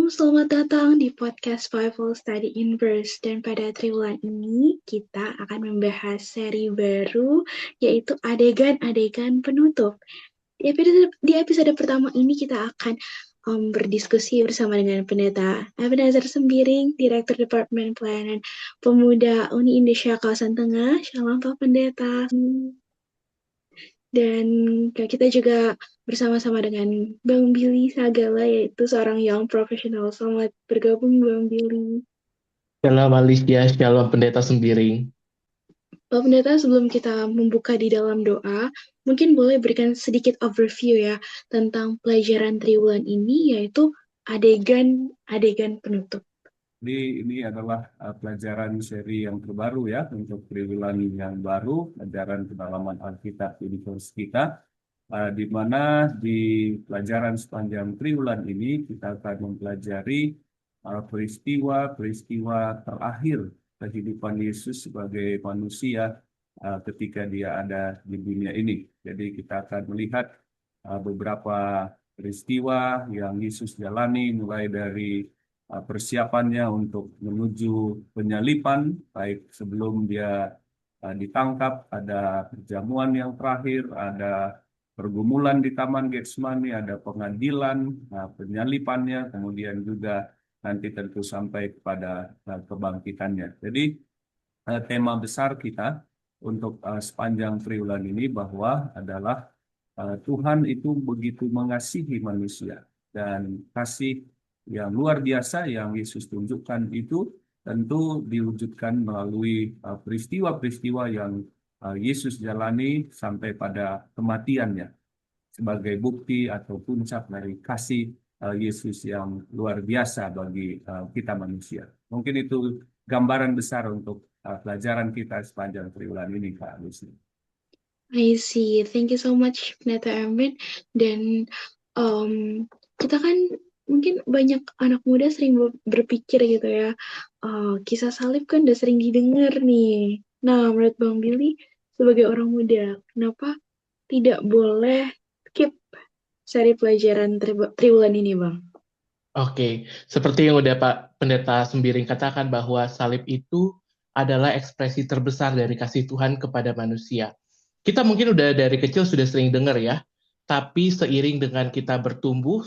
selamat datang di podcast Bible Study in Verse. Dan pada triwulan ini kita akan membahas seri baru yaitu adegan-adegan penutup. Di episode pertama ini kita akan berdiskusi bersama dengan Pendeta Ebenezer Sembiring, Direktur Departemen Pelayanan Pemuda Uni Indonesia Kawasan Tengah. Shalom Pak Pendeta. Dan kita juga bersama-sama dengan Bang Billy Sagala, yaitu seorang young professional. Selamat bergabung, Bang Billy. Shalom Alicia, Shalom Pendeta Sembiring. Pak Pendeta, sebelum kita membuka di dalam doa, mungkin boleh berikan sedikit overview ya tentang pelajaran triwulan ini, yaitu adegan-adegan penutup. Jadi ini adalah pelajaran seri yang terbaru ya untuk triwulan yang baru, pelajaran pendalaman Alkitab Universe kita, di mana di pelajaran sepanjang triwulan ini kita akan mempelajari peristiwa-peristiwa terakhir kehidupan Yesus sebagai manusia ketika dia ada di dunia ini. Jadi kita akan melihat beberapa peristiwa yang Yesus jalani mulai dari persiapannya untuk menuju penyaliban, baik sebelum dia ditangkap, ada perjamuan yang terakhir, ada pergumulan di Taman Getsemani, ada pengadilan, penyalipannya, kemudian juga nanti tentu sampai kepada kebangkitannya. Jadi tema besar kita untuk sepanjang triwulan ini bahwa adalah Tuhan itu begitu mengasihi manusia, dan kasih yang luar biasa yang Yesus tunjukkan itu tentu diwujudkan melalui peristiwa-peristiwa yang Yesus jalani sampai pada kematiannya sebagai bukti atau puncak dari kasih Yesus yang luar biasa bagi kita manusia. Mungkin itu gambaran besar untuk pelajaran kita sepanjang triwulan ini, Kak Lucy. I see. Thank you so much, Pendeta Erwin. Dan kita kan mungkin banyak anak muda sering berpikir gitu ya, kisah salib kan udah sering didengar nih. Nah, menurut Bang Billy, sebagai orang muda, kenapa tidak boleh skip seri pelajaran triwulan ini, Bang? Oke, seperti yang udah Pak Pendeta Sembiring katakan bahwa salib itu adalah ekspresi terbesar dari kasih Tuhan kepada manusia. Kita mungkin udah dari kecil sudah sering dengar ya, tapi seiring dengan kita bertumbuh,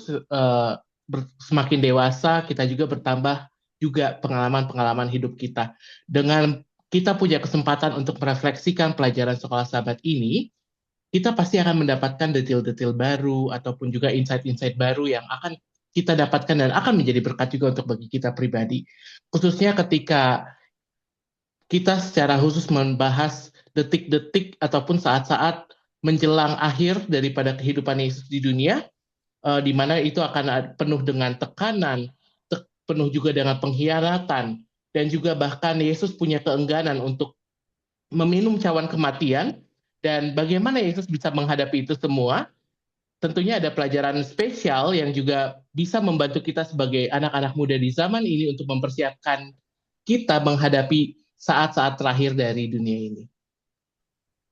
semakin dewasa, kita juga bertambah juga pengalaman-pengalaman hidup kita. Dengan kita punya kesempatan untuk merefleksikan pelajaran sekolah sahabat ini, kita pasti akan mendapatkan detail-detail baru ataupun juga insight-insight baru yang akan kita dapatkan dan akan menjadi berkat juga untuk bagi kita pribadi. Khususnya ketika kita secara khusus membahas detik-detik ataupun saat-saat menjelang akhir daripada kehidupan Yesus di dunia, di mana itu akan penuh dengan tekanan, penuh juga dengan pengkhianatan, dan juga bahkan Yesus punya keengganan untuk meminum cawan kematian, dan bagaimana Yesus bisa menghadapi itu semua. Tentunya ada pelajaran spesial yang juga bisa membantu kita sebagai anak-anak muda di zaman ini untuk mempersiapkan kita menghadapi saat-saat terakhir dari dunia ini.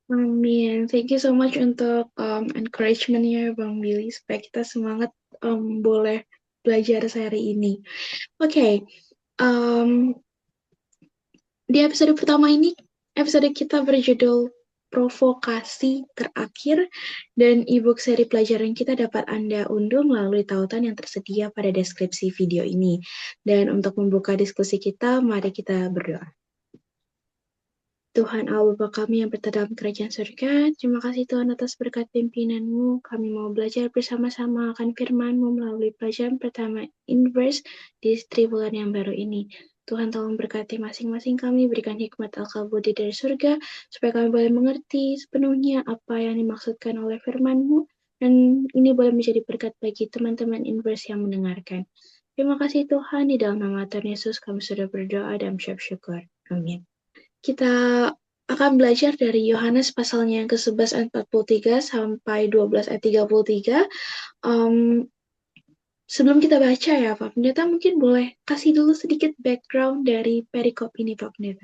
Amin. Thank you so much untuk encouragement-nya, Bang Billy, supaya kita semangat boleh belajar seri ini. Oke, di episode pertama ini, episode kita berjudul Provokasi Terakhir, dan ebook seri pelajaran kita dapat Anda unduh melalui tautan yang tersedia pada deskripsi video ini. Dan untuk membuka diskusi kita, mari kita berdoa. Tuhan Allah Bapa kami yang berada dalam kerajaan surga, terima kasih Tuhan atas berkat pimpinan-Mu. Kami mau belajar bersama-sama akan firman-Mu melalui pelajaran pertama Inverse di triwulan yang baru ini. Tuhan tolong berkati masing-masing kami, berikan hikmat Al-Kabudi dari surga, supaya kami boleh mengerti sepenuhnya apa yang dimaksudkan oleh firman-Mu, dan ini boleh menjadi berkat bagi teman-teman Inverse yang mendengarkan. Terima kasih Tuhan, di dalam nama Tuhan Yesus kami sudah berdoa dan mengucap syukur. Amin. Kita akan belajar dari Yohanes pasalnya yang ke-11 ayat 43 sampai 12 ayat 33. Sebelum kita baca ya Pak Pendeta, mungkin boleh kasih dulu sedikit background dari perikop ini Pak Pendeta.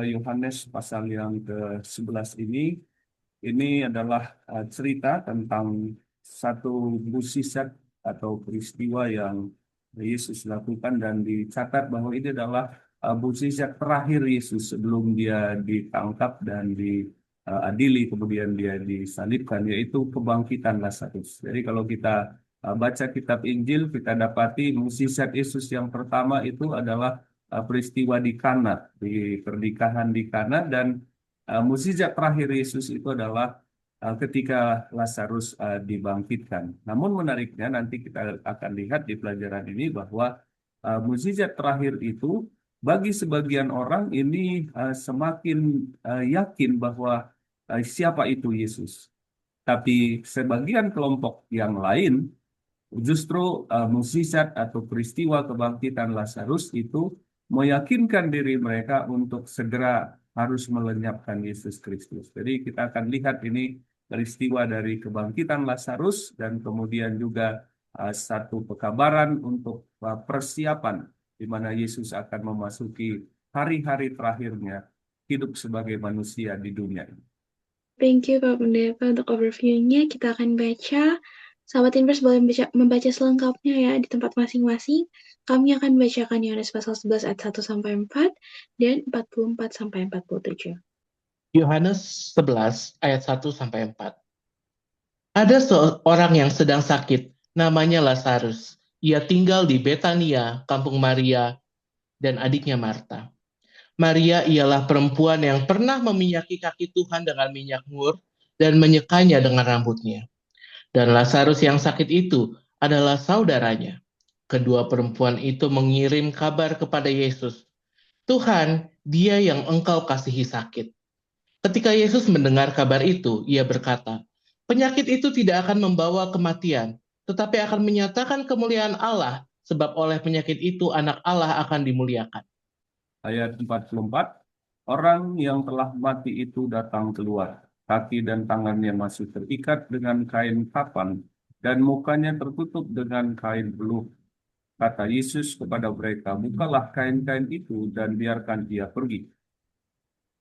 Yohanes pasal yang ke-11 ini adalah cerita tentang satu mukjizat atau peristiwa yang Yesus lakukan, dan dicatat bahwa ini adalah mukjizat terakhir Yesus sebelum dia ditangkap dan diadili, kemudian dia disalibkan, yaitu kebangkitan Lazarus. Jadi kalau kita baca kitab Injil, kita dapati mukjizat Yesus yang pertama itu adalah peristiwa di Kana, di pernikahan di Kana, dan mukjizat terakhir Yesus itu adalah ketika Lazarus dibangkitkan. Namun menariknya nanti kita akan lihat di pelajaran ini bahwa mukjizat terakhir itu bagi sebagian orang ini semakin yakin bahwa siapa itu Yesus. Tapi sebagian kelompok yang lain justru mukjizat atau peristiwa kebangkitan Lazarus itu meyakinkan diri mereka untuk segera harus melenyapkan Yesus Kristus. Jadi kita akan lihat ini peristiwa dari kebangkitan Lazarus, dan kemudian juga satu pekabaran untuk persiapan di mana Yesus akan memasuki hari-hari terakhirnya hidup sebagai manusia di dunia ini. Thank you Pak Pendeta untuk overview-nya. Kita akan baca. Sahabat Invers boleh membaca selengkapnya ya di tempat masing-masing. Kami akan bacakan Yohanes pasal 11 ayat 1 sampai 4 dan 44 sampai 47. Yohanes 11 ayat 1 sampai 4. Ada seorang yang sedang sakit, namanya Lazarus. Ia tinggal di Betania, kampung Maria dan adiknya Marta. Maria ialah perempuan yang pernah meminyaki kaki Tuhan dengan minyak mur dan menyekanya dengan rambutnya. Dan Lazarus yang sakit itu adalah saudaranya. Kedua perempuan itu mengirim kabar kepada Yesus, "Tuhan, dia yang engkau kasihi sakit." Ketika Yesus mendengar kabar itu, ia berkata, "Penyakit itu tidak akan membawa kematian, tetapi akan menyatakan kemuliaan Allah, sebab oleh penyakit itu anak Allah akan dimuliakan." Ayat 44, orang yang telah mati itu datang keluar. Kaki dan tangannya masih terikat dengan kain kapan, dan mukanya tertutup dengan kain beluh. Kata Yesus kepada mereka, "Bukalah kain-kain itu dan biarkan dia pergi."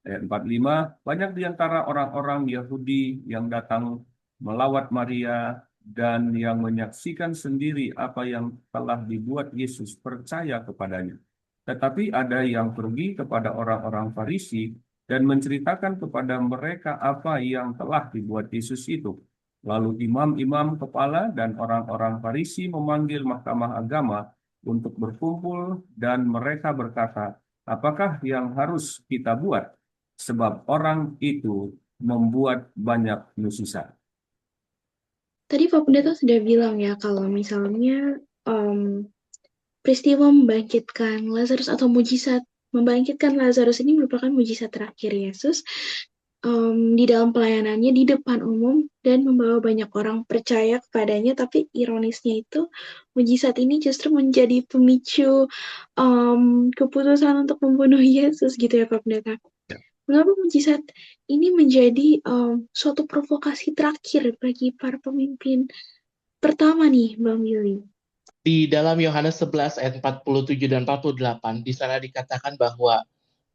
Ayat 45, banyak di antara orang-orang Yahudi yang datang melawat Maria dan yang menyaksikan sendiri apa yang telah dibuat Yesus percaya kepadanya. Tetapi ada yang pergi kepada orang-orang Farisi dan menceritakan kepada mereka apa yang telah dibuat Yesus itu. Lalu imam-imam kepala dan orang-orang Farisi memanggil mahkamah agama untuk berkumpul, dan mereka berkata, "Apakah yang harus kita buat? Sebab orang itu membuat banyak mukjizat." Tadi Pak Pendeta sudah bilang ya kalau misalnya peristiwa membangkitkan Lazarus atau mujizat membangkitkan Lazarus ini merupakan mujizat terakhir Yesus di dalam pelayanannya di depan umum dan membawa banyak orang percaya kepadanya. Tapi ironisnya itu mujizat ini justru menjadi pemicu keputusan untuk membunuh Yesus gitu ya Pak Pendeta. Mengapa mujizat ini menjadi suatu provokasi terakhir bagi para pemimpin pertama nih Bang Willy? Di dalam Yohanes 11 ayat 47 dan 48, di sana dikatakan bahwa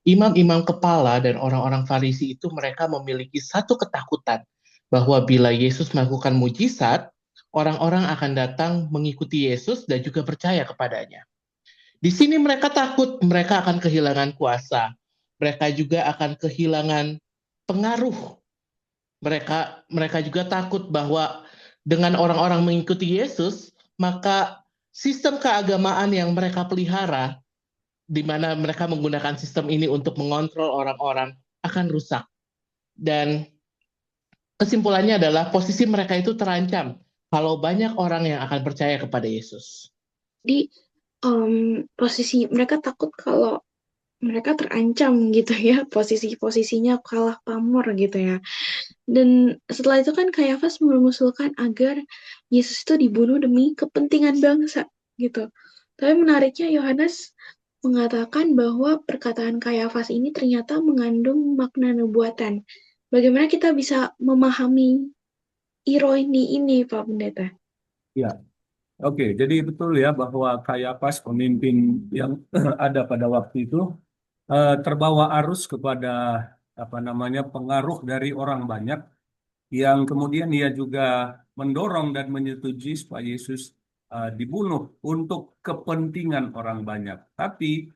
imam-imam kepala dan orang-orang Farisi itu mereka memiliki satu ketakutan bahwa bila Yesus melakukan mujizat, orang-orang akan datang mengikuti Yesus dan juga percaya kepadanya. Di sini mereka takut mereka akan kehilangan kuasa. Mereka juga akan kehilangan pengaruh. Mereka juga takut bahwa dengan orang-orang mengikuti Yesus, maka sistem keagamaan yang mereka pelihara, di mana mereka menggunakan sistem ini untuk mengontrol orang-orang, akan rusak. Dan kesimpulannya adalah posisi mereka itu terancam kalau banyak orang yang akan percaya kepada Yesus. Jadi posisi mereka takut kalau mereka terancam gitu ya, posisinya kalah pamor gitu ya. Dan setelah itu kan Kayafas mengusulkan agar Yesus itu dibunuh demi kepentingan bangsa gitu. Tapi menariknya Yohanes mengatakan bahwa perkataan Kayafas ini ternyata mengandung makna nubuatan. Bagaimana kita bisa memahami ironi ini, Pak Pendeta? Ya, oke. Jadi betul ya bahwa Kayafas, pemimpin yang ada pada waktu itu, terbawa arus kepada pengaruh dari orang banyak, yang kemudian ia juga mendorong dan menyetujui supaya Yesus dibunuh untuk kepentingan orang banyak. Tapi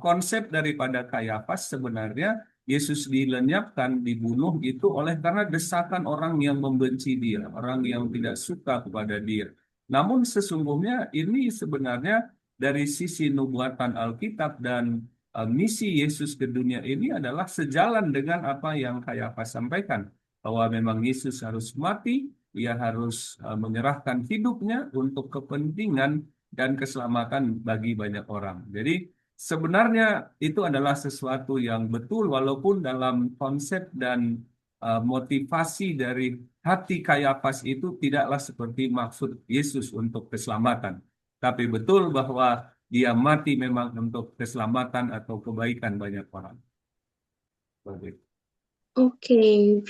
konsep daripada Kayafas sebenarnya Yesus dilenyapkan, dibunuh itu oleh karena desakan orang yang membenci dia, orang yang tidak suka kepada dia. Namun sesungguhnya ini sebenarnya dari sisi nubuatan Alkitab dan misi Yesus ke dunia ini adalah sejalan dengan apa yang Kayafas sampaikan, bahwa memang Yesus harus mati, ia harus menyerahkan hidupnya untuk kepentingan dan keselamatan bagi banyak orang. Jadi sebenarnya itu adalah sesuatu yang betul, walaupun dalam konsep dan motivasi dari hati Kayafas itu tidaklah seperti maksud Yesus untuk keselamatan. Tapi betul bahwa dia mati memang untuk keselamatan atau kebaikan banyak orang. Baik. Oke,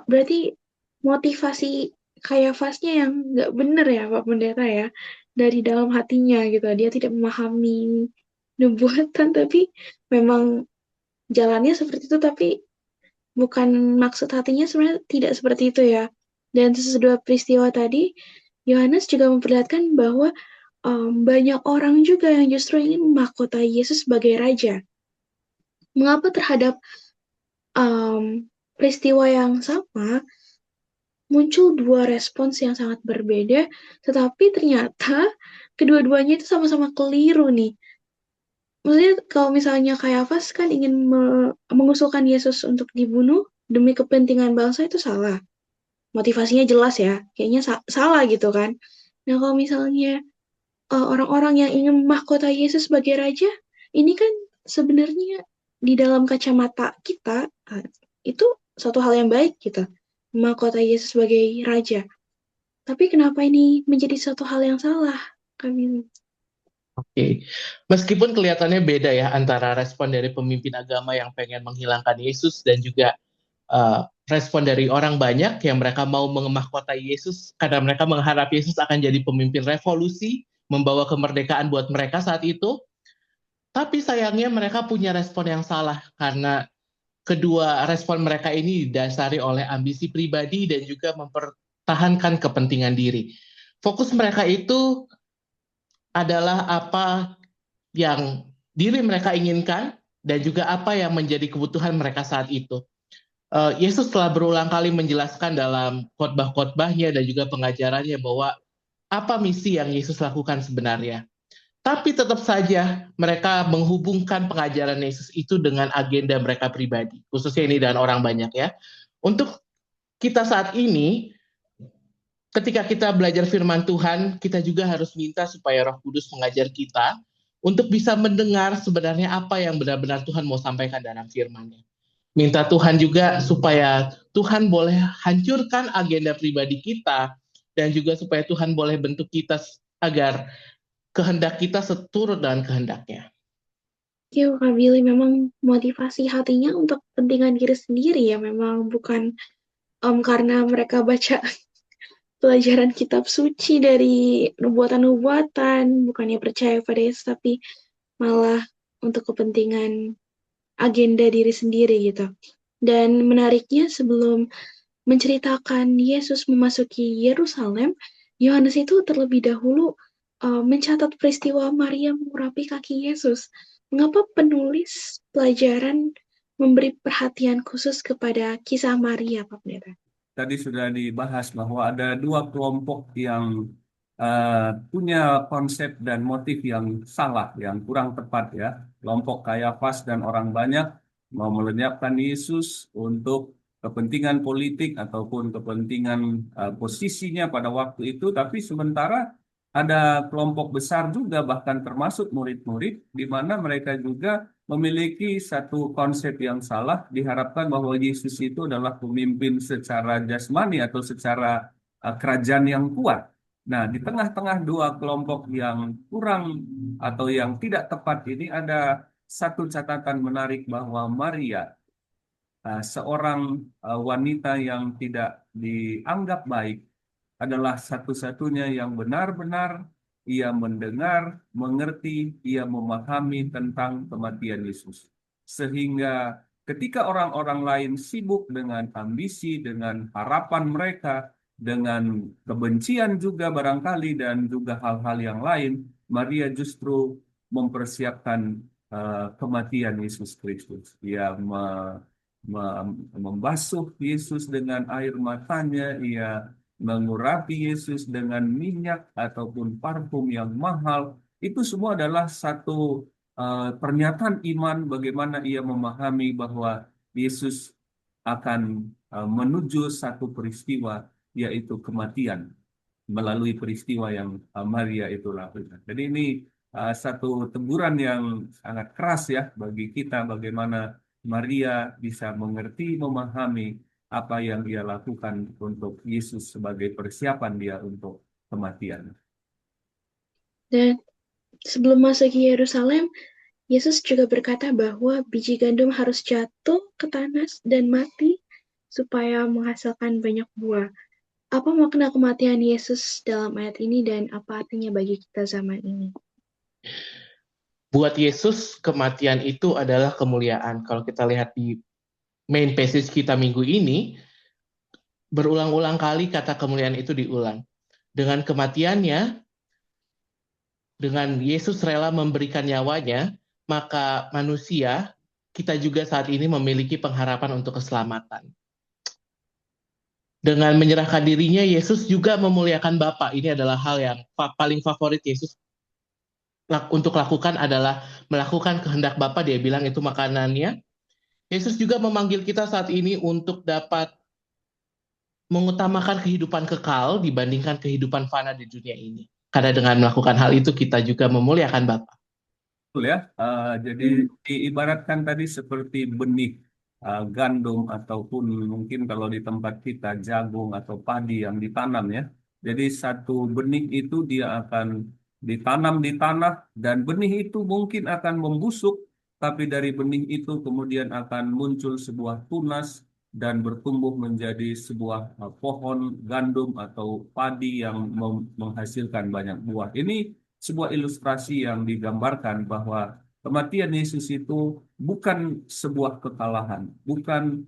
berarti motivasi Kayafasnya yang nggak bener ya Pak Pendeta ya, dari dalam hatinya gitu. Dia tidak memahami nubuatan, tapi memang jalannya seperti itu, tapi bukan maksud hatinya sebenarnya tidak seperti itu ya. Dan sesudah peristiwa tadi, Yohanes juga memperlihatkan bahwa banyak orang juga yang justru ingin memahkotai Yesus sebagai raja. Mengapa terhadap peristiwa yang sama muncul dua respons yang sangat berbeda, tetapi ternyata kedua-duanya itu sama-sama keliru nih. Maksudnya kalau misalnya Kayafas kan ingin mengusulkan Yesus untuk dibunuh demi kepentingan bangsa, itu salah. Motivasinya jelas ya, kayaknya salah gitu kan. Nah kalau misalnya orang-orang yang ingin memahkotai Yesus sebagai raja, ini kan sebenarnya di dalam kacamata kita itu suatu hal yang baik gitu, memahkotai Yesus sebagai raja. Tapi kenapa ini menjadi suatu hal yang salah, kami? Oke, meskipun kelihatannya beda ya antara respon dari pemimpin agama yang pengen menghilangkan Yesus dan juga respon dari orang banyak yang mereka mau mengemahkotai Yesus karena mereka mengharap Yesus akan jadi pemimpin revolusi, membawa kemerdekaan buat mereka saat itu. Tapi sayangnya mereka punya respon yang salah karena kedua respon mereka ini didasari oleh ambisi pribadi dan juga mempertahankan kepentingan diri. Fokus mereka itu adalah apa yang diri mereka inginkan dan juga apa yang menjadi kebutuhan mereka saat itu. Yesus telah berulang kali menjelaskan dalam khotbah-khotbahnya dan juga pengajarannya bahwa apa misi yang Yesus lakukan sebenarnya. Tapi tetap saja mereka menghubungkan pengajaran Yesus itu dengan agenda mereka pribadi, khususnya ini dengan orang banyak ya. Untuk kita saat ini, ketika kita belajar firman Tuhan, kita juga harus minta supaya Roh Kudus mengajar kita untuk bisa mendengar sebenarnya apa yang benar-benar Tuhan mau sampaikan dalam firman-Nya. Minta Tuhan juga supaya Tuhan boleh hancurkan agenda pribadi kita dan juga supaya Tuhan boleh bentuk kita agar kehendak kita seturut dengan kehendaknya. Ya, Kak Billy, memang motivasi hatinya untuk kepentingan diri sendiri ya, memang bukan karena mereka baca pelajaran kitab suci dari nubuatan-nubuatan, bukannya percaya pada Yesus, tapi malah untuk kepentingan agenda diri sendiri gitu. Dan menariknya sebelum menceritakan Yesus memasuki Yerusalem, Yohanes itu terlebih dahulu mencatat peristiwa Maria mengurapi kaki Yesus. Mengapa penulis pelajaran memberi perhatian khusus kepada kisah Maria, Pak Pendeta? Tadi sudah dibahas bahwa ada dua kelompok yang punya konsep dan motif yang salah, yang kurang tepat ya. Kelompok Kayafas dan orang banyak mau melenyapkan Yesus untuk kepentingan politik ataupun kepentingan posisinya pada waktu itu, tapi sementara ada kelompok besar juga bahkan termasuk murid-murid di mana mereka juga memiliki satu konsep yang salah, diharapkan bahwa Yesus itu adalah pemimpin secara jasmani atau secara kerajaan yang kuat. Nah, di tengah-tengah dua kelompok yang kurang atau yang tidak tepat ini ada satu catatan menarik bahwa Maria, seorang wanita yang tidak dianggap baik, adalah satu-satunya yang benar-benar ia mendengar, mengerti, ia memahami tentang kematian Yesus. Sehingga ketika orang-orang lain sibuk dengan ambisi, dengan harapan mereka, dengan kebencian juga barangkali dan juga hal-hal yang lain, Maria justru mempersiapkan kematian Yesus Kristus. Ia membasuh Yesus dengan air matanya, ia mengurapi Yesus dengan minyak ataupun parfum yang mahal. Itu semua adalah satu pernyataan iman bagaimana ia memahami bahwa Yesus akan menuju satu peristiwa, yaitu kematian melalui peristiwa yang Maria itu lakukan. Jadi ini satu teguran yang sangat keras ya bagi kita, bagaimana Maria bisa mengerti, memahami apa yang dia lakukan untuk Yesus sebagai persiapan dia untuk kematian. Dan sebelum masuk ke Yerusalem, Yesus juga berkata bahwa biji gandum harus jatuh ke tanah dan mati supaya menghasilkan banyak buah. Apa makna kematian Yesus dalam ayat ini dan apa artinya bagi kita zaman ini? Buat Yesus, kematian itu adalah kemuliaan. Kalau kita lihat di main passage kita minggu ini, berulang-ulang kali kata kemuliaan itu diulang. Dengan kematiannya, dengan Yesus rela memberikan nyawanya, maka manusia, kita juga saat ini memiliki pengharapan untuk keselamatan. Dengan menyerahkan dirinya, Yesus juga memuliakan Bapa. Ini adalah hal yang paling favorit Yesus untuk lakukan adalah melakukan kehendak Bapa. Dia bilang itu makanannya. Yesus juga memanggil kita saat ini untuk dapat mengutamakan kehidupan kekal dibandingkan kehidupan fana di dunia ini. Karena dengan melakukan hal itu kita juga memuliakan Bapa. Betul ya. Jadi diibaratkan tadi seperti benih gandum ataupun mungkin kalau di tempat kita jagung atau padi yang ditanam ya. Jadi satu benih itu dia akan ditanam di tanah dan benih itu mungkin akan membusuk, tapi dari benih itu kemudian akan muncul sebuah tunas dan bertumbuh menjadi sebuah pohon gandum atau padi yang menghasilkan banyak buah. Ini sebuah ilustrasi yang digambarkan bahwa kematian Yesus itu bukan sebuah kekalahan, bukan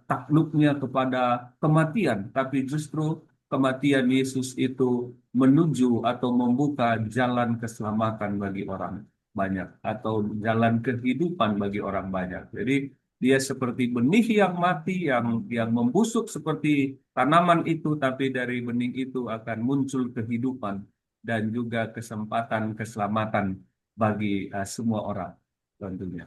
takluknya kepada kematian, tapi justru kematian Yesus itu menuju atau membuka jalan keselamatan bagi orang banyak atau jalan kehidupan bagi orang banyak. Jadi dia seperti benih yang mati, yang membusuk seperti tanaman itu, tapi dari benih itu akan muncul kehidupan dan juga kesempatan keselamatan bagi semua orang tentunya.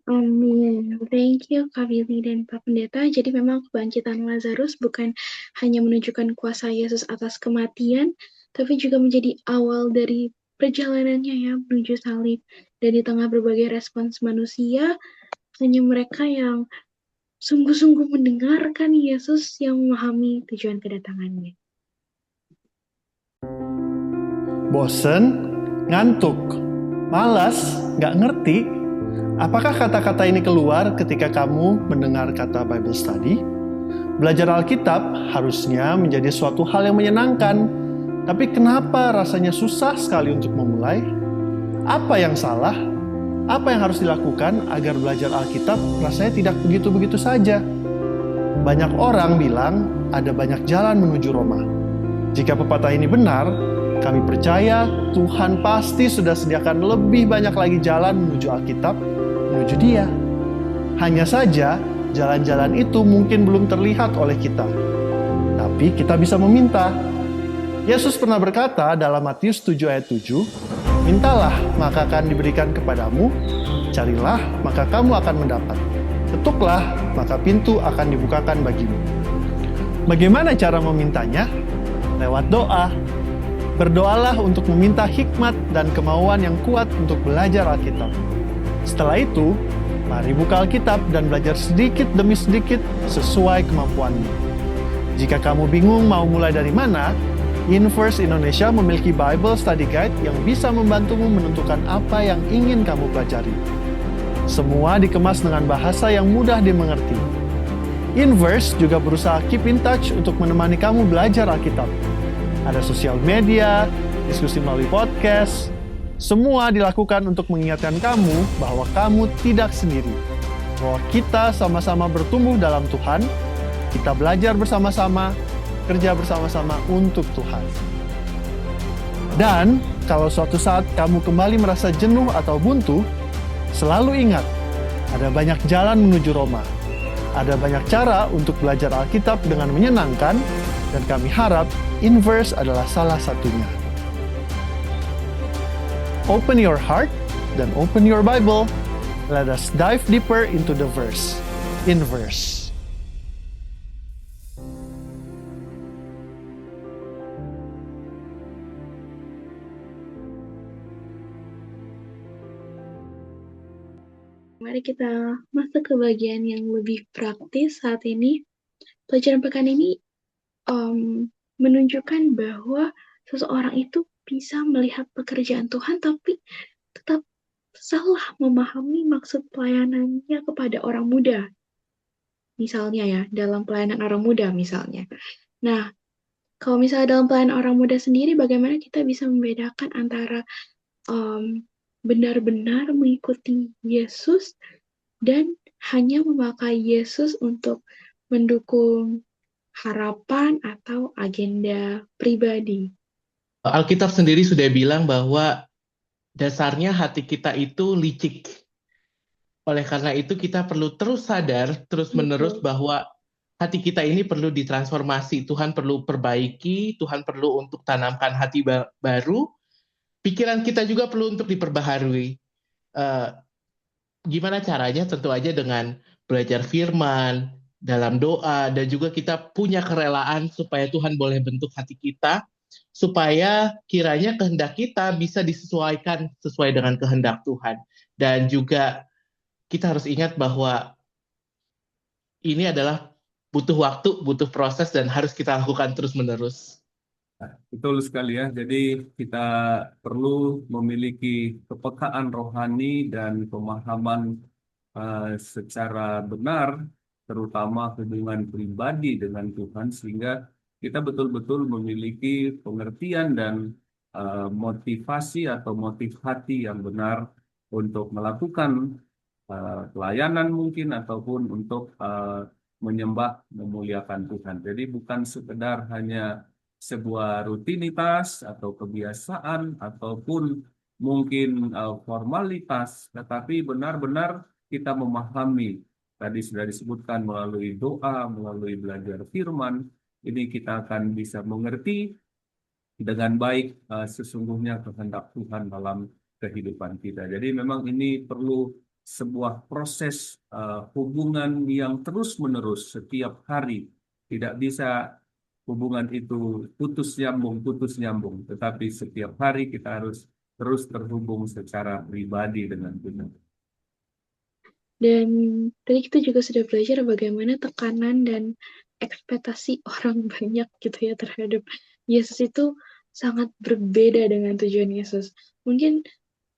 Amin. Thank you Kak Billy dan Pak Pendeta. Jadi memang kebangkitan Lazarus bukan hanya menunjukkan kuasa Yesus atas kematian, tapi juga menjadi awal dari perjalanannya ya menuju salib. Dan di tengah berbagai respons manusia, hanya mereka yang sungguh-sungguh mendengarkan Yesus yang memahami tujuan kedatangannya. Bosen, ngantuk, malas, nggak ngerti. Apakah kata-kata ini keluar ketika kamu mendengar kata Bible Study? Belajar Alkitab harusnya menjadi suatu hal yang menyenangkan. Tapi kenapa rasanya susah sekali untuk memulai? Apa yang salah? Apa yang harus dilakukan agar belajar Alkitab rasanya tidak begitu-begitu saja? Banyak orang bilang ada banyak jalan menuju Roma. Jika pepatah ini benar, kami percaya Tuhan pasti sudah sediakan lebih banyak lagi jalan menuju Alkitab, menuju Dia. Hanya saja, jalan-jalan itu mungkin belum terlihat oleh kita. Tapi kita bisa meminta. Yesus pernah berkata dalam Matius 7 ayat 7, "Mintalah, maka akan diberikan kepadamu. Carilah, maka kamu akan mendapat. Ketuklah, maka pintu akan dibukakan bagimu." Bagaimana cara memintanya? Lewat doa. Berdoalah untuk meminta hikmat dan kemauan yang kuat untuk belajar Alkitab. Setelah itu, mari buka Alkitab dan belajar sedikit demi sedikit sesuai kemampuanmu. Jika kamu bingung mau mulai dari mana, Inverse Indonesia memiliki Bible Study Guide yang bisa membantumu menentukan apa yang ingin kamu pelajari. Semua dikemas dengan bahasa yang mudah dimengerti. Inverse juga berusaha keep in touch untuk menemani kamu belajar Alkitab. Ada sosial media, diskusi melalui podcast. Semua dilakukan untuk mengingatkan kamu bahwa kamu tidak sendiri. Bahwa kita sama-sama bertumbuh dalam Tuhan, kita belajar bersama-sama, kerja bersama-sama untuk Tuhan. Dan kalau suatu saat kamu kembali merasa jenuh atau buntu, selalu ingat, ada banyak jalan menuju Roma. Ada banyak cara untuk belajar Alkitab dengan menyenangkan, dan kami harap Inverse adalah salah satunya. Open your heart dan open your Bible. Let us dive deeper into the verse. Inverse. Mari kita masuk ke bagian yang lebih praktis saat ini. Pelajaran pekan ini menunjukkan bahwa seseorang itu bisa melihat pekerjaan Tuhan tapi tetap salah memahami maksud pelayanannya kepada orang muda. Misalnya ya, dalam pelayanan orang muda misalnya. Nah, kalau misalnya dalam pelayanan orang muda sendiri, bagaimana kita bisa membedakan antara benar-benar mengikuti Yesus dan hanya memakai Yesus untuk mendukung harapan atau agenda pribadi. Alkitab sendiri sudah bilang bahwa dasarnya hati kita itu licik. Oleh karena itu kita perlu terus sadar, terus-menerus bahwa hati kita ini perlu ditransformasi. Tuhan perlu perbaiki, Tuhan perlu untuk tanamkan hati baru. Pikiran kita juga perlu untuk diperbaharui. Gimana caranya? Tentu aja dengan belajar firman, dalam doa, dan juga kita punya kerelaan supaya Tuhan boleh bentuk hati kita, supaya kiranya kehendak kita bisa disesuaikan sesuai dengan kehendak Tuhan. Dan juga kita harus ingat bahwa ini adalah butuh waktu, butuh proses, dan harus kita lakukan terus-menerus. Betul sekali ya. Jadi kita perlu memiliki kepekaan rohani dan pemahaman secara benar, terutama hubungan pribadi dengan Tuhan, sehingga kita betul-betul memiliki pengertian dan motivasi atau motif hati yang benar untuk melakukan pelayanan mungkin ataupun untuk menyembah, memuliakan Tuhan. Jadi bukan sekedar hanya sebuah rutinitas atau kebiasaan ataupun mungkin formalitas, tetapi benar-benar kita memahami. Tadi sudah disebutkan melalui doa, melalui belajar firman, ini kita akan bisa mengerti dengan baik sesungguhnya kehendak Tuhan dalam kehidupan kita. Jadi memang ini perlu sebuah proses hubungan yang terus-menerus setiap hari. Tidak bisa hubungan itu putus nyambung, tetapi setiap hari kita harus terus terhubung secara pribadi dengan Tuhan. Dan tadi kita juga sudah belajar bagaimana tekanan dan ekspektasi orang banyak gitu ya terhadap Yesus itu sangat berbeda dengan tujuan Yesus. Mungkin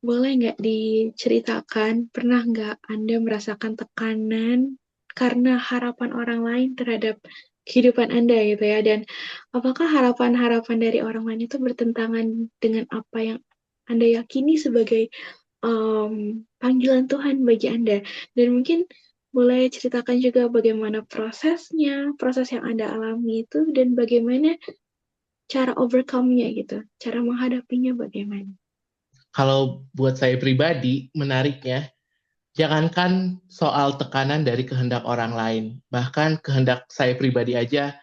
boleh nggak diceritakan, pernah nggak Anda merasakan tekanan karena harapan orang lain terhadap kehidupan Anda gitu ya, dan apakah harapan-harapan dari orang lain itu bertentangan dengan apa yang Anda yakini sebagai panggilan Tuhan bagi Anda? Dan mungkin boleh ceritakan juga bagaimana prosesnya, proses yang Anda alami itu, dan bagaimana cara overcome-nya gitu, cara menghadapinya bagaimana? Kalau buat saya pribadi, menariknya, jangankan soal tekanan dari kehendak orang lain, bahkan kehendak saya pribadi aja,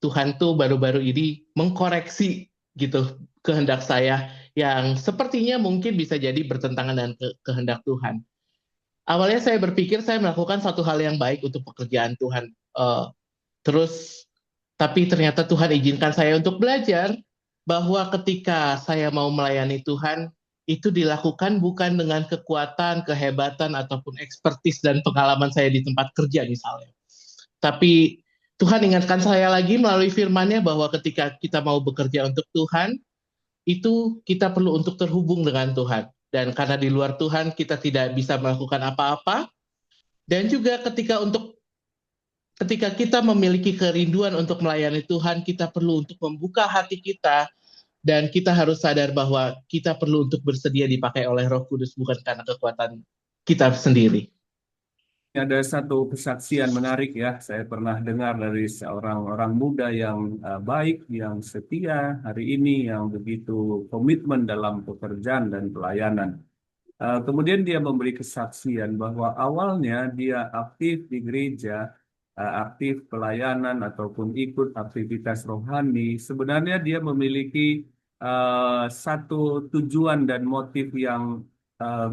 Tuhan tuh baru-baru ini mengkoreksi gitu kehendak saya yang sepertinya mungkin bisa jadi bertentangan dengan kehendak Tuhan. Awalnya saya berpikir saya melakukan satu hal yang baik untuk pekerjaan Tuhan. Tapi ternyata Tuhan izinkan saya untuk belajar bahwa ketika saya mau melayani Tuhan, itu dilakukan bukan dengan kekuatan, kehebatan, ataupun ekspertis dan pengalaman saya di tempat kerja misalnya. Tapi Tuhan ingatkan saya lagi melalui firman-Nya bahwa ketika kita mau bekerja untuk Tuhan, itu kita perlu untuk terhubung dengan Tuhan. Dan karena di luar Tuhan kita tidak bisa melakukan apa-apa. Dan juga ketika kita memiliki kerinduan untuk melayani Tuhan, kita perlu untuk membuka hati kita. Dan kita harus sadar bahwa kita perlu untuk bersedia dipakai oleh Roh Kudus, bukan karena kekuatan kita sendiri. Ada satu kesaksian menarik ya, saya pernah dengar dari seorang orang muda yang baik, yang setia hari ini, yang begitu komitmen dalam pekerjaan dan pelayanan. Kemudian dia memberi kesaksian bahwa awalnya dia aktif di gereja, aktif pelayanan ataupun ikut aktivitas rohani. Sebenarnya dia memiliki satu tujuan dan motif yang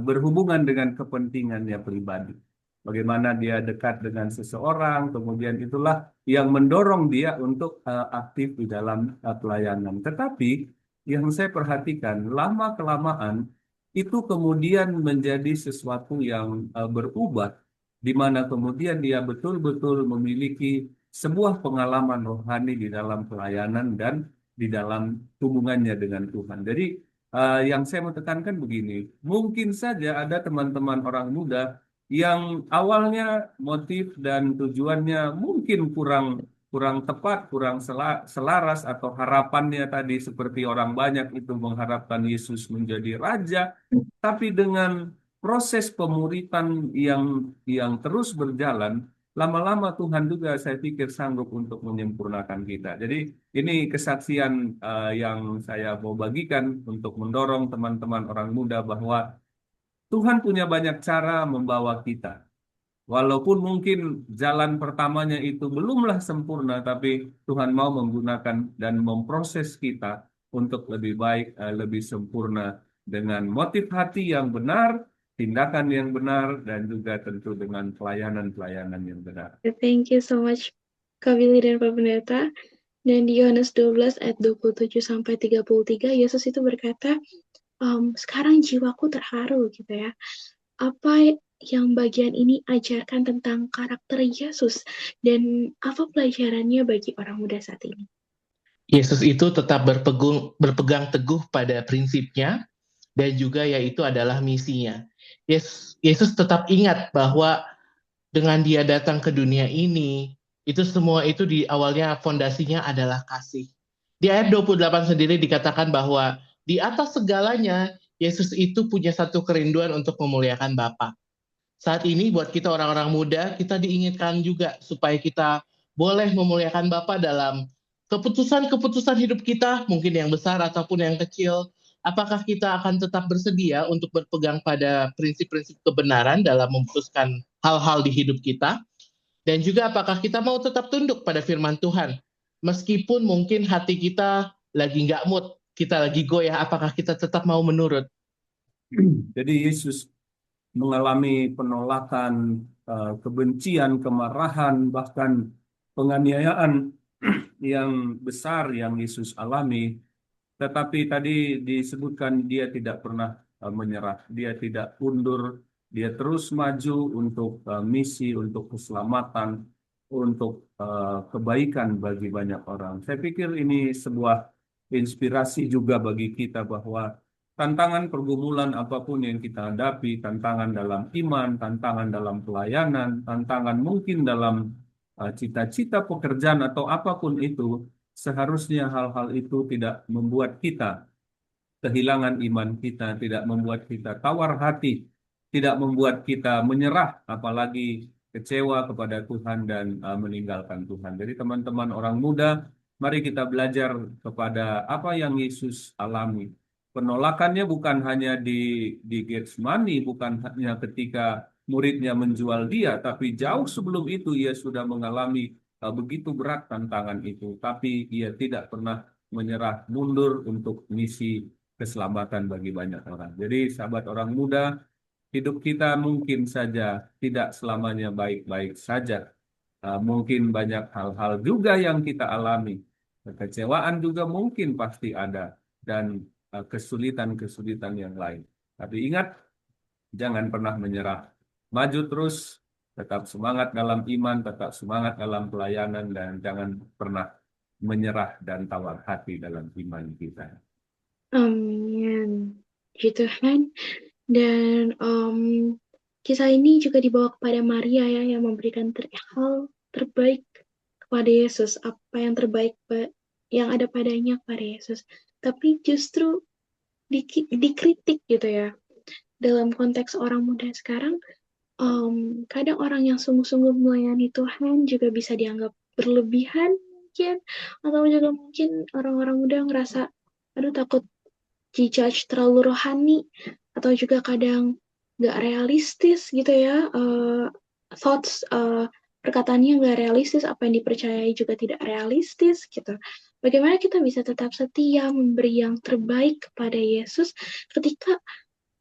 berhubungan dengan kepentingannya pribadi. Bagaimana dia dekat dengan seseorang, kemudian itulah yang mendorong dia untuk aktif di dalam pelayanan. Tetapi yang saya perhatikan, lama-kelamaan itu kemudian menjadi sesuatu yang berubah, di mana kemudian dia betul-betul memiliki sebuah pengalaman rohani di dalam pelayanan dan di dalam hubungannya dengan Tuhan. Jadi yang saya mau tekankan begini, mungkin saja ada teman-teman orang muda yang awalnya motif dan tujuannya mungkin kurang kurang tepat, kurang selaras atau harapannya tadi seperti orang banyak itu mengharapkan Yesus menjadi raja, tapi dengan proses pemuritan yang terus berjalan, lama-lama Tuhan juga saya pikir sanggup untuk menyempurnakan kita. Jadi ini kesaksian yang saya mau bagikan untuk mendorong teman-teman orang muda bahwa Tuhan punya banyak cara membawa kita. Walaupun mungkin jalan pertamanya itu belumlah sempurna, tapi Tuhan mau menggunakan dan memproses kita untuk lebih baik, lebih sempurna dengan motif hati yang benar, tindakan yang benar, dan juga tentu dengan pelayanan-pelayanan yang benar. Thank you so much, Kak Willy dan Pak Pendeta. Dan di Yohanes 12 ayat 27 sampai 33, Yesus itu berkata, sekarang jiwaku terharu gitu ya. Apa yang bagian ini ajarkan tentang karakter Yesus dan apa pelajarannya bagi orang muda saat ini? Yesus itu tetap berpegang teguh pada prinsipnya dan juga yaitu adalah misinya. Yesus tetap ingat bahwa dengan dia datang ke dunia ini, itu semua itu di awalnya fondasinya adalah kasih. Di ayat 28 sendiri dikatakan bahwa di atas segalanya, Yesus itu punya satu kerinduan untuk memuliakan Bapa. Saat ini buat kita orang-orang muda, kita diingatkan juga supaya kita boleh memuliakan Bapa dalam keputusan-keputusan hidup kita, mungkin yang besar ataupun yang kecil. Apakah kita akan tetap bersedia untuk berpegang pada prinsip-prinsip kebenaran dalam memutuskan hal-hal di hidup kita? Dan juga apakah kita mau tetap tunduk pada firman Tuhan? Meskipun mungkin hati kita lagi nggak mood, kita lagi goyah, apakah kita tetap mau menurut? Jadi Yesus mengalami penolakan, kebencian, kemarahan, bahkan penganiayaan yang besar yang Yesus alami. Tetapi tadi disebutkan dia tidak pernah menyerah, dia tidak undur, dia terus maju untuk misi, untuk keselamatan, untuk kebaikan bagi banyak orang. Saya pikir ini sebuah inspirasi juga bagi kita bahwa tantangan pergumulan apapun yang kita hadapi, tantangan dalam iman, tantangan dalam pelayanan, tantangan mungkin dalam cita-cita pekerjaan atau apapun itu, seharusnya hal-hal itu tidak membuat kita kehilangan iman kita, tidak membuat kita tawar hati, tidak membuat kita menyerah, apalagi kecewa kepada Tuhan dan meninggalkan Tuhan. Jadi teman-teman orang muda, mari kita belajar kepada apa yang Yesus alami. Penolakannya bukan hanya di Getsemani, bukan hanya ketika muridnya menjual dia, tapi jauh sebelum itu ia sudah mengalami begitu berat tantangan itu. Tapi ia tidak pernah menyerah, mundur untuk misi keselamatan bagi banyak orang. Jadi sahabat orang muda, hidup kita mungkin saja tidak selamanya baik-baik saja. Mungkin banyak hal-hal juga yang kita alami. Kekecewaan juga mungkin pasti ada. Dan kesulitan-kesulitan yang lain. Tapi ingat, jangan pernah menyerah. Maju terus, tetap semangat dalam iman, tetap semangat dalam pelayanan, dan jangan pernah menyerah dan tawar hati dalam iman kita. Amin. Gitu kan. Dan kisah ini juga dibawa kepada Maria ya, yang memberikan hal terbaik kepada Yesus, apa yang terbaik yang ada padanya kepada Yesus. Tapi justru dikritik gitu ya. Dalam konteks orang muda sekarang, kadang orang yang sungguh-sungguh melayani Tuhan juga bisa dianggap berlebihan mungkin, atau juga mungkin orang-orang muda ngerasa, aduh takut dijudge terlalu rohani, atau juga kadang nggak realistis gitu ya, thoughts, perkataannya nggak realistis, apa yang dipercayai juga tidak realistis gitu. Bagaimana kita bisa tetap setia memberi yang terbaik kepada Yesus ketika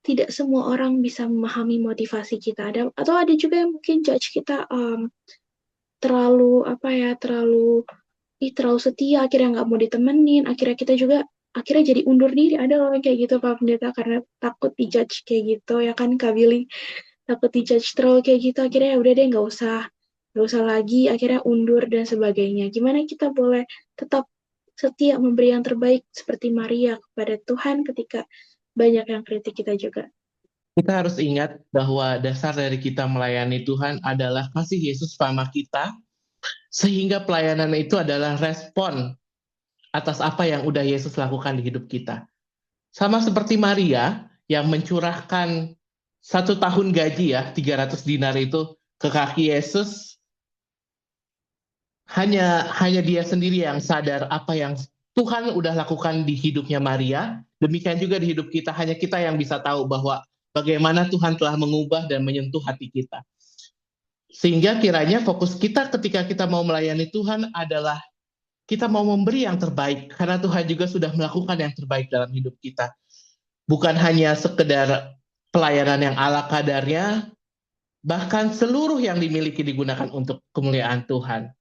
tidak semua orang bisa memahami motivasi kita, atau ada juga yang mungkin judge kita terlalu terlalu setia, akhirnya nggak mau ditemenin, akhirnya kita juga jadi undur diri. Ada loh yang kayak gitu Pak Pendeta, karena takut dijudge kayak gitu ya kan Kak Billy, takut dijudge terlalu kayak gitu, akhirnya ya udah deh nggak usah lagi, akhirnya undur dan sebagainya. Gimana kita boleh tetap setia memberi yang terbaik seperti Maria kepada Tuhan ketika banyak yang kritik kita juga? Kita harus ingat bahwa dasar dari kita melayani Tuhan adalah kasih Yesus sama kita, sehingga pelayanan itu adalah respon atas apa yang udah Yesus lakukan di hidup kita. Sama seperti Maria yang mencurahkan 1 tahun gaji ya, 300 dinar itu ke kaki Yesus, hanya dia sendiri yang sadar apa yang Tuhan udah lakukan di hidupnya Maria. Demikian juga di hidup kita, hanya kita yang bisa tahu bahwa bagaimana Tuhan telah mengubah dan menyentuh hati kita. Sehingga kiranya fokus kita ketika kita mau melayani Tuhan adalah kita mau memberi yang terbaik, karena Tuhan juga sudah melakukan yang terbaik dalam hidup kita. Bukan hanya sekedar pelayanan yang ala kadarnya, bahkan seluruh yang dimiliki digunakan untuk kemuliaan Tuhan.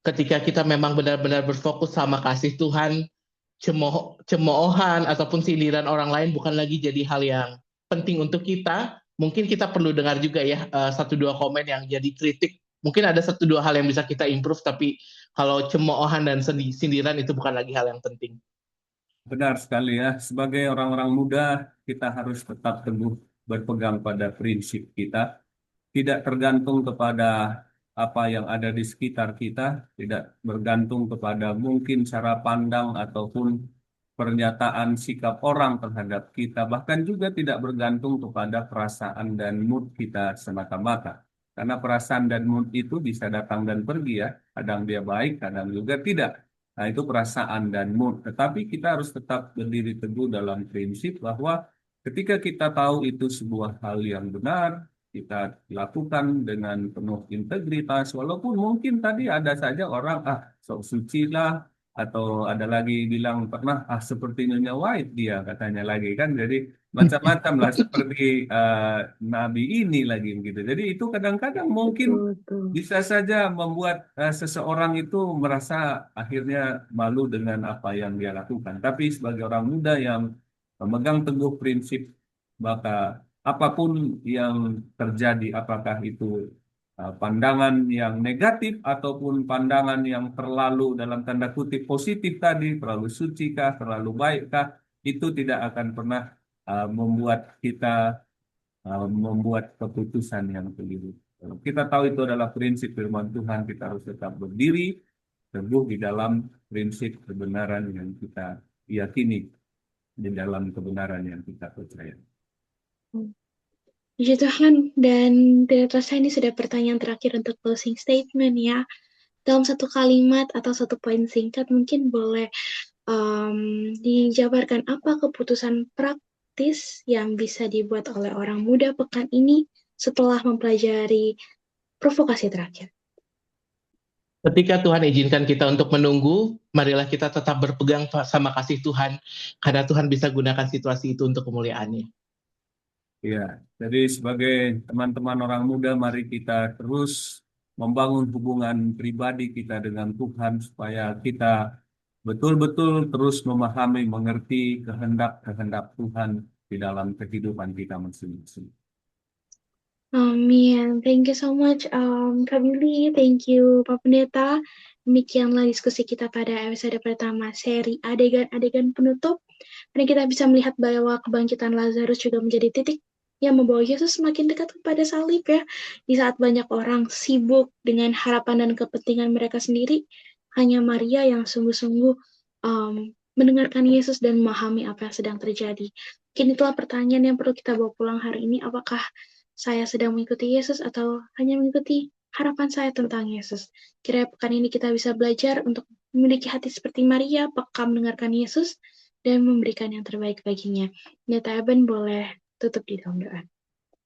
Ketika kita memang benar-benar berfokus sama kasih Tuhan, cemoohan ataupun sindiran orang lain bukan lagi jadi hal yang penting untuk kita. Mungkin kita perlu dengar juga ya 1-2 komen yang jadi kritik. Mungkin ada 1-2 hal yang bisa kita improve, tapi kalau cemoohan dan sindiran itu bukan lagi hal yang penting. Benar sekali ya, sebagai orang-orang muda kita harus tetap teguh berpegang pada prinsip kita, tidak tergantung kepada apa yang ada di sekitar kita, tidak bergantung kepada mungkin cara pandang ataupun pernyataan sikap orang terhadap kita, bahkan juga tidak bergantung kepada perasaan dan mood kita semata-mata. Karena perasaan dan mood itu bisa datang dan pergi ya, kadang dia baik, kadang juga tidak. Nah, itu perasaan dan mood. Tetapi kita harus tetap berdiri teguh dalam prinsip bahwa ketika kita tahu itu sebuah hal yang benar, kita lakukan dengan penuh integritas, walaupun mungkin tadi ada saja orang, sok suci lah, atau ada lagi bilang pernah, seperti Nyonya White dia katanya lagi kan, jadi macam-macam lah seperti Nabi ini lagi begitu. Jadi itu kadang-kadang mungkin Betul. bisa saja membuat seseorang itu merasa akhirnya malu dengan apa yang dia lakukan. Tapi sebagai orang muda yang memegang teguh prinsip, maka apapun yang terjadi, apakah itu pandangan yang negatif ataupun pandangan yang terlalu dalam tanda kutip positif tadi, terlalu suci kah, terlalu baik kah, itu tidak akan pernah membuat kita membuat keputusan yang keliru. Kalau kita tahu itu adalah prinsip firman Tuhan, kita harus tetap berdiri teguh di dalam prinsip kebenaran yang kita yakini, di dalam kebenaran yang kita percaya. Puji Tuhan, dan tidak terasa ini sudah pertanyaan terakhir untuk closing statement ya. Dalam satu kalimat atau satu poin singkat mungkin boleh dijabarkan apa keputusan praktis yang bisa dibuat oleh orang muda pekan ini setelah mempelajari provokasi terakhir. Ketika Tuhan izinkan kita untuk menunggu, marilah kita tetap berpegang sama kasih Tuhan, karena Tuhan bisa gunakan situasi itu untuk kemuliaan-Nya. Ya, jadi sebagai teman-teman orang muda, mari kita terus membangun hubungan pribadi kita dengan Tuhan, supaya kita betul-betul terus memahami, mengerti kehendak-kehendak Tuhan di dalam kehidupan kita masing-masing. Amin. Thank you so much, Kak Billy. Thank you, Pak Pendeta. Demikianlah diskusi kita pada episode pertama seri adegan-adegan penutup. Dan kita bisa melihat bahwa kebangkitan Lazarus juga menjadi titik yang membawa Yesus semakin dekat kepada salib ya. Di saat banyak orang sibuk dengan harapan dan kepentingan mereka sendiri, hanya Maria yang sungguh-sungguh mendengarkan Yesus dan memahami apa yang sedang terjadi. Mungkin itulah pertanyaan yang perlu kita bawa pulang hari ini. Apakah saya sedang mengikuti Yesus atau hanya mengikuti harapan saya tentang Yesus. Kiranya pekan ini kita bisa belajar untuk memiliki hati seperti Maria, peka mendengarkan Yesus, dan memberikan yang terbaik baginya. Pendeta Eben boleh tutup di dalam doa.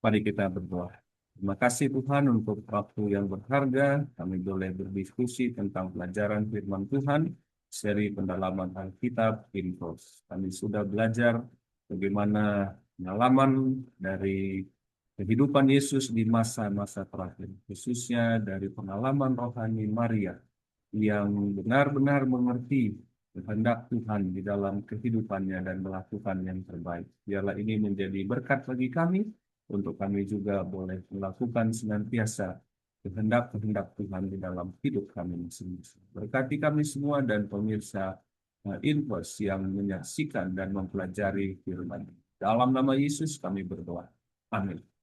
Mari kita berdoa. Terima kasih Tuhan untuk waktu yang berharga. Kami boleh berdiskusi tentang pelajaran firman Tuhan, seri pendalaman Alkitab Infos. Kami sudah belajar bagaimana pengalaman dari kehidupan Yesus di masa-masa terakhir, khususnya dari pengalaman rohani Maria yang benar-benar mengerti kehendak Tuhan di dalam kehidupannya dan melakukan yang terbaik. Biarlah ini menjadi berkat bagi kami, untuk kami juga boleh melakukan senantiasa kehendak-kehendak Tuhan di dalam hidup kami masing-masing. Berkati kami semua dan pemirsa Infos yang menyaksikan dan mempelajari firman. Dalam nama Yesus kami berdoa. Amin.